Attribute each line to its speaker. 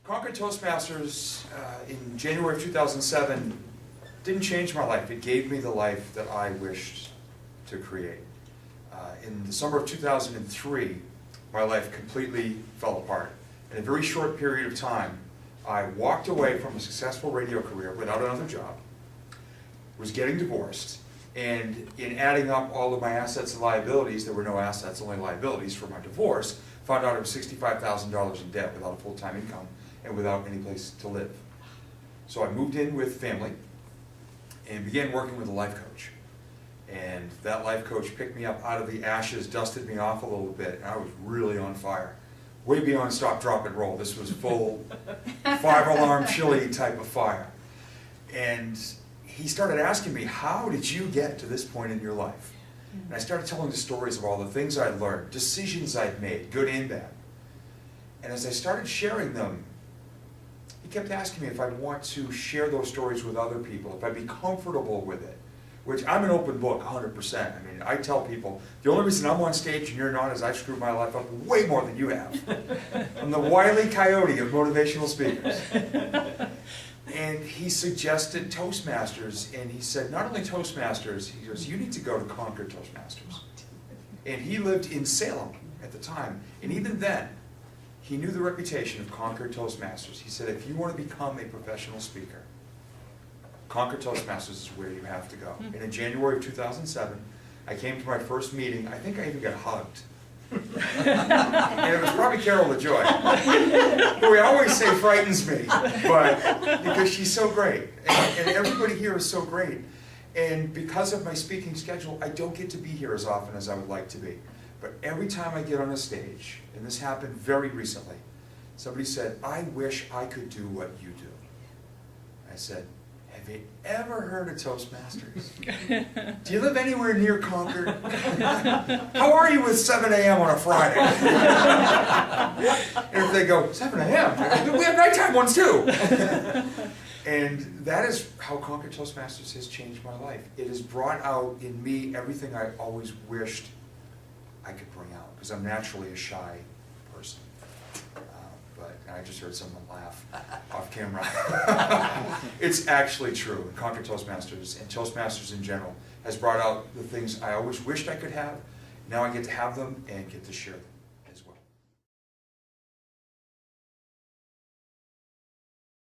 Speaker 1: Concord Toastmasters in January of 2007 didn't change my life. It gave me the life that I wished to create. In the summer of 2003, my life completely fell apart. In a very short period of time, I walked away from a successful radio career without another job, was getting divorced, and in adding up all of my assets and liabilities, there were no assets, only liabilities for my divorce, found out I was $65,000 in debt without a full-time income and without any place to live. So I moved in with family and began working with a life coach. And that life coach picked me up out of the ashes, dusted me off a little bit, and I was really on fire. Way beyond stop, drop, and roll. This was full 5-alarm chili type of fire. And he started asking me, how did you get to this point in your life? And I started telling the stories of all the things I'd learned, decisions I'd made, good and bad. And as I started sharing them, he kept asking me if I'd want to share those stories with other people, if I'd be comfortable with it. Which I'm an open book, 100%. I mean, I tell people, the only reason I'm on stage and you're not is I screwed my life up way more than you have. I'm the Wile E. Coyote of motivational speakers. And he suggested Toastmasters, and he said, not only Toastmasters, he goes, you need to go to Concord Toastmasters. And he lived in Salem at the time, and even then, he knew the reputation of Concord Toastmasters. He said, if you want to become a professional speaker, Concord Toastmasters is where you have to go. And in January of 2007, I came to my first meeting. I think I even got hugged. And it was probably Carol LaJoy, who I always say frightens me, but because she's so great. And everybody here is so great. And because of my speaking schedule, I don't get to be here as often as I would like to be. But every time I get on a stage, and this happened very recently, somebody said, I wish I could do what you do. I said, have you ever heard of Toastmasters? Do you live anywhere near Concord? How are you with 7 a.m. on a Friday? And if they go, 7 a.m.? We have nighttime ones too. And that is how Concord Toastmasters has changed my life. It has brought out in me everything I always wished I could bring out, because I'm naturally a shy person. But I just heard someone laugh off camera. It's actually true. Concord Toastmasters and Toastmasters in general has brought out the things I always wished I could have. Now I get to have them and get to share them.